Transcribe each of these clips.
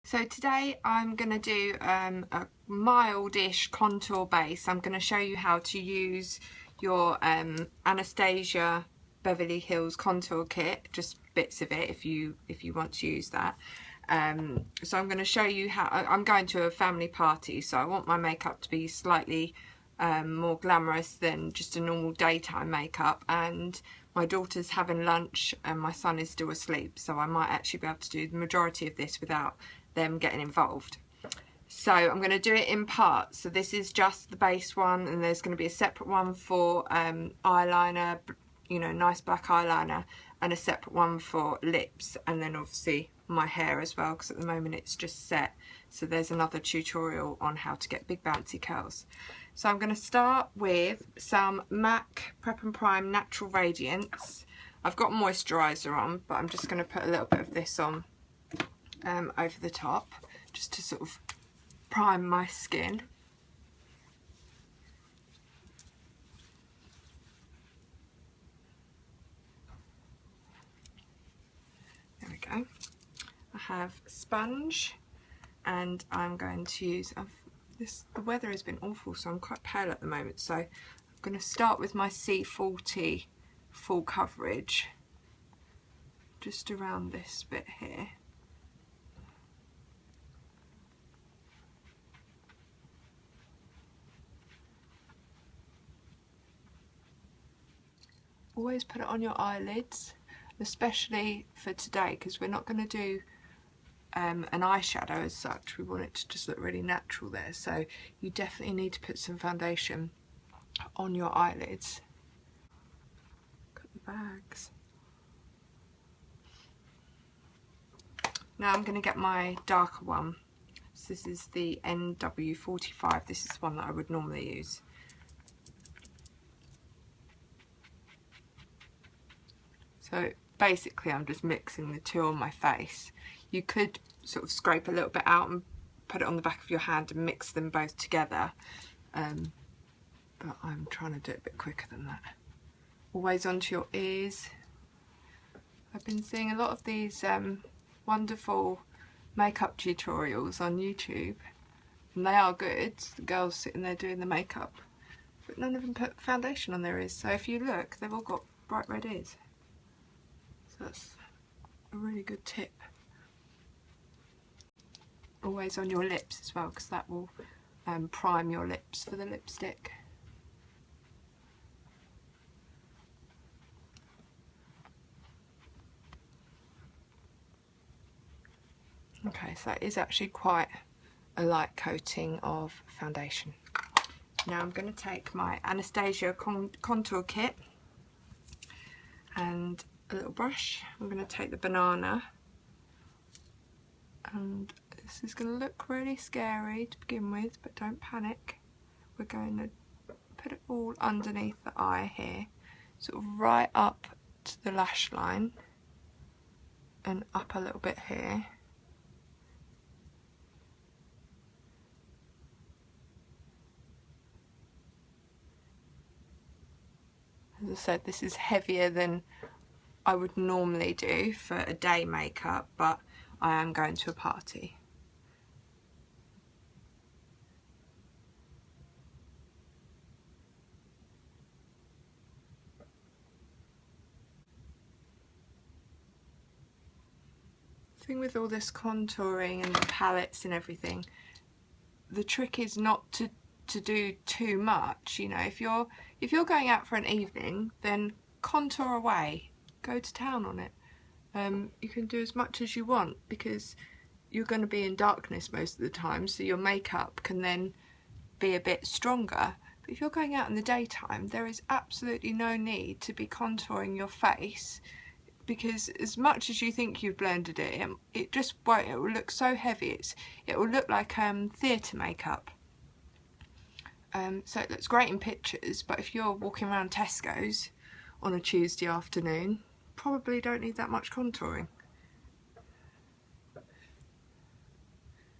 So today I'm going to do a mildish contour base. I'm going to show you how to use your Anastasia Beverly Hills contour kit, just bits of it if you want to use that. So I'm going to show you how. I'm going to a family party, so I want my makeup to be slightly more glamorous than just a normal daytime makeup, and my daughter's having lunch and my son is still asleep, so I might actually be able to do the majority of this without them getting involved. So I'm going to do it in parts. So this is just the base one, and there's going to be a separate one for eyeliner, you know, nice black eyeliner, and a separate one for lips, and then obviously my hair as well, because at the moment it's just set. So there's another tutorial on how to get big bouncy curls. So I'm going to start with some MAC Prep and Prime Natural Radiance. I've got moisturiser on, but I'm just going to put a little bit of this on over the top, just to sort of prime my skin. There we go. I have sponge, and I'm going to use the weather has been awful, so I'm quite pale at the moment, so I'm going to start with my C40 full coverage just around this bit here. Always put it on your eyelids, especially for today, because we're not going to do an eyeshadow as such. We want it to just look really natural there, so you definitely need to put some foundation on your eyelids. Got the bags. Now I'm going to get my darker one. So this is the NW45. This is one that I would normally use. So basically I'm just mixing the two on my face. You could sort of scrape a little bit out and put it on the back of your hand and mix them both together, but I'm trying to do it a bit quicker than that. Always onto your ears. I've been seeing a lot of these wonderful makeup tutorials on YouTube, and they are good, the girls sitting there doing the makeup, but none of them put foundation on their ears. So if you look, they've all got bright red ears. So that's a really good tip. Always on your lips as well, because that will prime your lips for the lipstick. Okay, so that is actually quite a light coating of foundation. Now I'm going to take my Anastasia contour kit and a little brush. I'm going to take the banana, and this is going to look really scary to begin with, but don't panic. We're going to put it all underneath the eye here, sort of right up to the lash line and up a little bit here. As I said, this is heavier than I would normally do for a day makeup, but I am going to a party. The thing with all this contouring and the palettes and everything, the trick is not to do too much. You know, if you're going out for an evening, then contour away, go to town on it. You can do as much as you want, because you're going to be in darkness most of the time, so your makeup can then be a bit stronger. But if you're going out in the daytime, there is absolutely no need to be contouring your face, because as much as you think you've blended it, it just won't. It will look so heavy. It will look like theatre makeup. So it looks great in pictures, but if you're walking around Tesco's on a Tuesday afternoon, probably don't need that much contouring.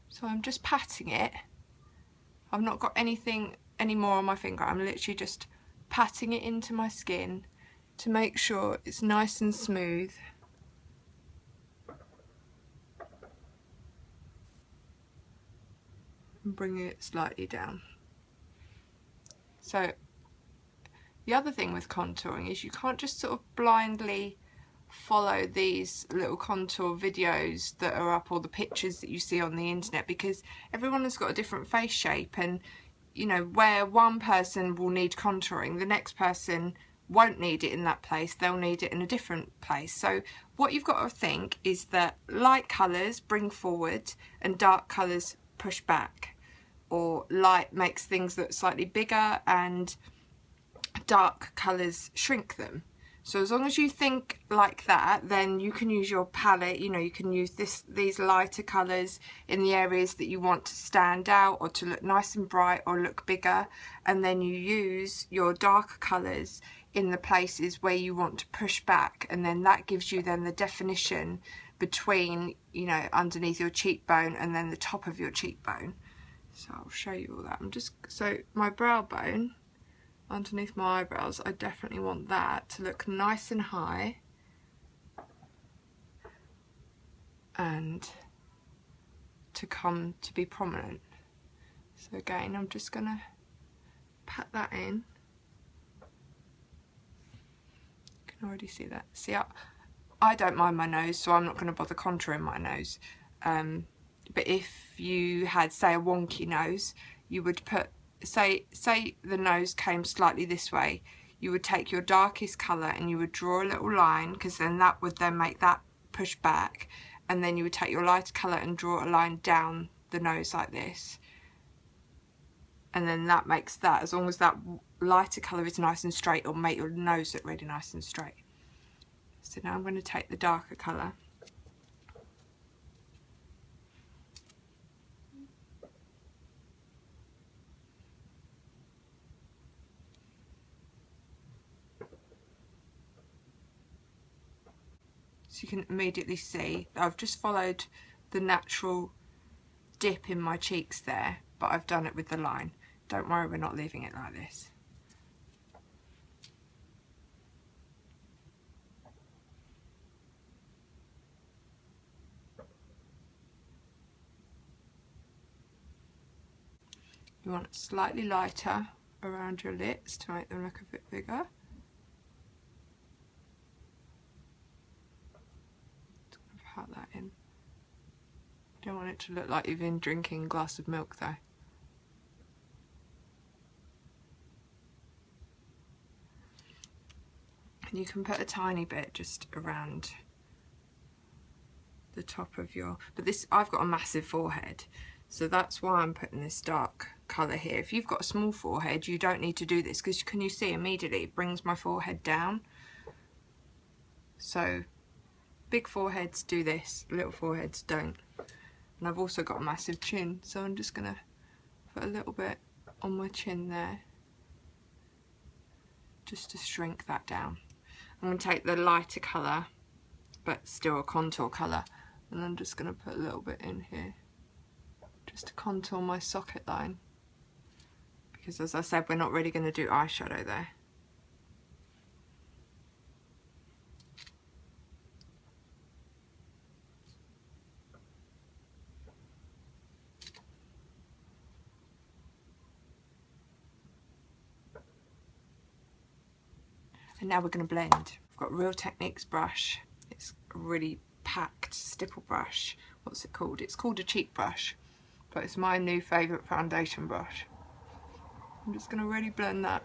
So I'm just patting it. I've not got anything anymore on my finger. I'm literally just patting it into my skin to make sure it's nice and smooth. and bringing it slightly down. So the other thing with contouring is you can't just sort of blindly follow these little contour videos that are up, or the pictures that you see on the internet, because everyone has got a different face shape, and you know, where one person will need contouring, the next person won't need it in that place, they'll need it in a different place. So what you've got to think is that light colours bring forward and dark colours push back, or light makes things look slightly bigger and dark colours shrink them. So as long as you think like that, then you can use your palette, you know, you can use these lighter colours in the areas that you want to stand out or to look nice and bright or look bigger, and then you use your darker colours in the places where you want to push back, and then that gives you then the definition between, you know, underneath your cheekbone and then the top of your cheekbone. So I'll show you all that. So my brow bone underneath my eyebrows, I definitely want that to look nice and high and to be prominent. So again, I'm just gonna pat that in. You can already see that. See, I don't mind my nose, so I'm not going to bother contouring my nose. But if you had, say, a wonky nose, you would put, say the nose came slightly this way, you would take your darkest colour and you would draw a little line, because then that would then make that push back, and then you would take your lighter colour and draw a line down the nose like this, and then that makes that, as long as that lighter colour is nice and straight, it'll make your nose look really nice and straight. So now I'm going to take the darker colour. So you can immediately see I've just followed the natural dip in my cheeks there, but I've done it with the line. Don't worry, we're not leaving it like this. You want it slightly lighter around your lips to make them look a bit bigger. Pat that in. Don't want it to look like you've been drinking a glass of milk though. And you can put a tiny bit just around the top of your, but this, I've got a massive forehead, so that's why I'm putting this dark colour here. If you've got a small forehead, you don't need to do this, because can you see immediately it brings my forehead down. So big foreheads do this, little foreheads don't. And I've also got a massive chin, so I'm just gonna put a little bit on my chin there just to shrink that down. I'm going to take the lighter colour, but still a contour colour, and I'm just going to put a little bit in here just to contour my socket line, because as I said, we're not really going to do eyeshadow there. And now we're going to blend. I've got Real Techniques brush. It's a really packed stipple brush. What's it called? It's called a cheek brush, but it's my new favourite foundation brush. I'm just going to really blend that.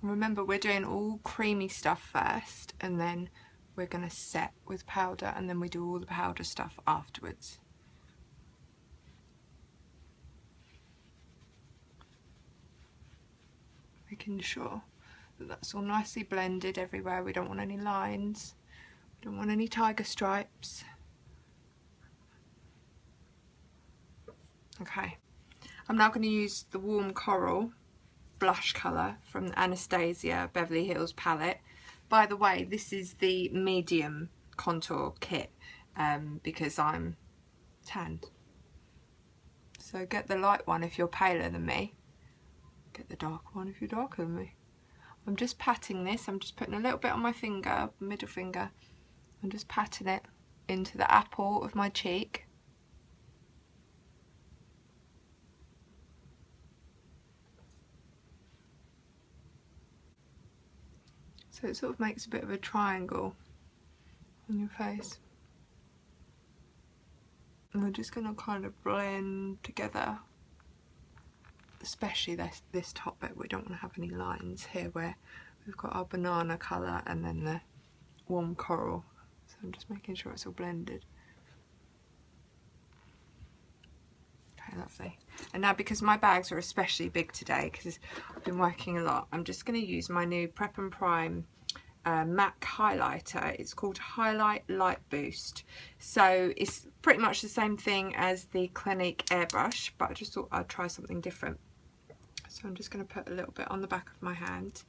Remember, we're doing all creamy stuff first, and then we're going to set with powder, and then we do all the powder stuff afterwards. Making sure that that's all nicely blended everywhere. We don't want any lines, we don't want any tiger stripes. Okay, I'm now going to use the Warm Coral blush colour from the Anastasia Beverly Hills palette. By the way, this is the medium contour kit because I'm tanned. So get the light one if you're paler than me. Get the dark one if you're darker than me. I'm just patting this. I'm just putting a little bit on my finger, middle finger. I'm just patting it into the apple of my cheek. So it sort of makes a bit of a triangle on your face. And we're just going to kind of blend together, especially this top bit. We don't want to have any lines here where we've got our banana colour and then the warm coral. So I'm just making sure it's all blended. Okay, lovely. And now, because my bags are especially big today because I've been working a lot, I'm just going to use my new Prep and Prime MAC highlighter. It's called Highlight Light Boost. So it's pretty much the same thing as the Clinique airbrush, but I just thought I'd try something different. So I'm just going to put a little bit on the back of my hand.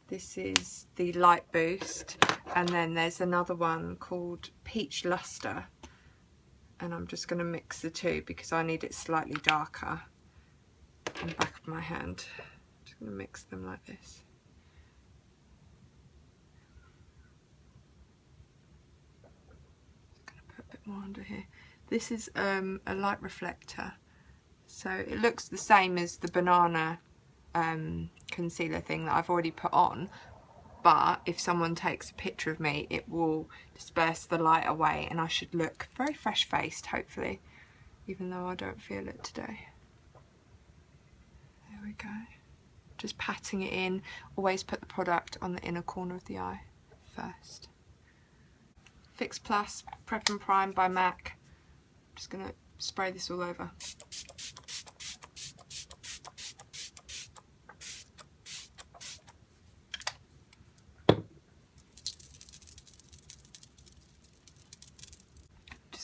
This is the Light Boost, and then there's another one called Peach Luster, and I'm just going to mix the two because I need it slightly darker on the back of my hand. Just going to mix them like this. Just going to put a bit more under here. This is a light reflector, so it looks the same as the banana concealer thing that I've already put on, but if someone takes a picture of me, it will disperse the light away and I should look very fresh faced, hopefully, even though I don't feel it today. There we go. Just patting it in. Always put the product on the inner corner of the eye first. Fix Plus Prep and Prime by MAC. I'm just going to spray this all over.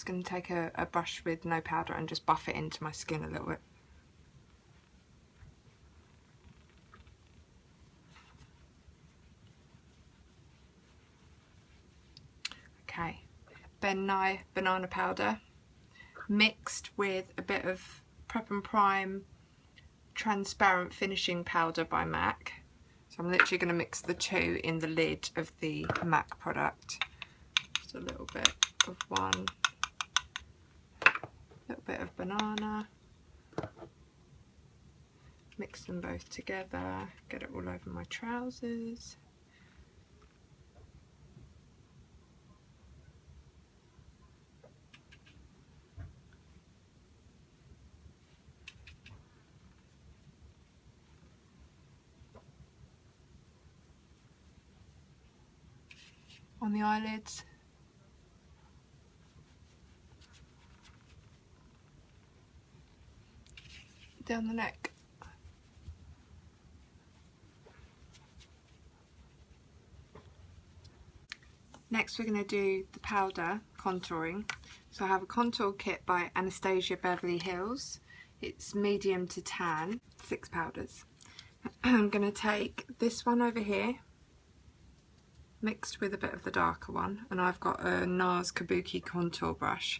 Going to take a brush with no powder and just buff it into my skin a little bit. Okay, Ben Nye banana powder mixed with a bit of Prep and Prime transparent finishing powder by MAC. So I'm literally going to mix the two in the lid of the MAC product. Just a little bit of one. Little bit of banana, mix them both together, get it all over my trousers. On the eyelids. Down the neck. Next we're going to do the powder contouring. So I have a contour kit by Anastasia Beverly Hills. It's medium to tan, 6 powders. I'm going to take this one over here, mixed with a bit of the darker one, and I've got a NARS Kabuki contour brush.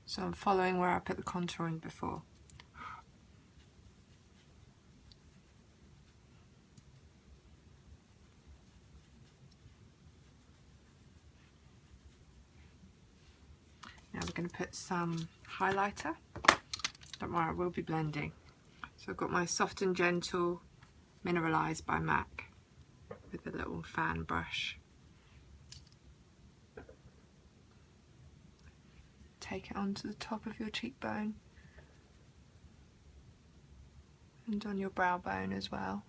So I'm following where I put the contouring before. Now we're going to put some highlighter. Don't worry, I will be blending. So I've got my Soft and Gentle Mineralized by MAC with a little fan brush. take it onto the top of your cheekbone and on your brow bone as well.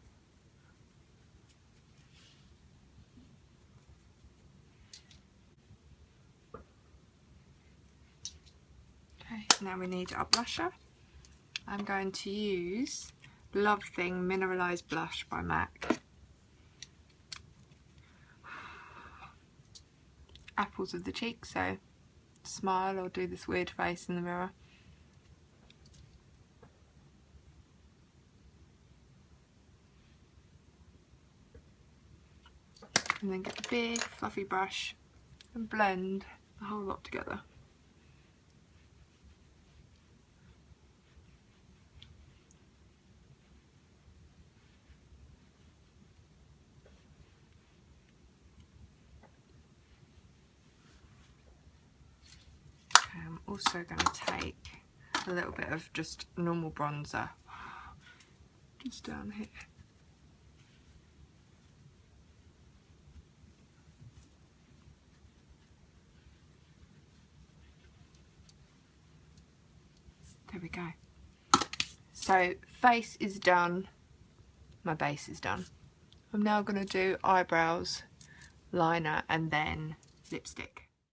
Okay, now we need our blusher. I'm going to use Love Thing Mineralized Blush by MAC. Apples of the cheek, so smile or do this weird face in the mirror. And then get a big fluffy brush and blend the whole lot together. I'm also going to take a little bit of just normal bronzer just down here. There we go. So face is done, my base is done. I'm now going to do eyebrows, liner and then lipstick.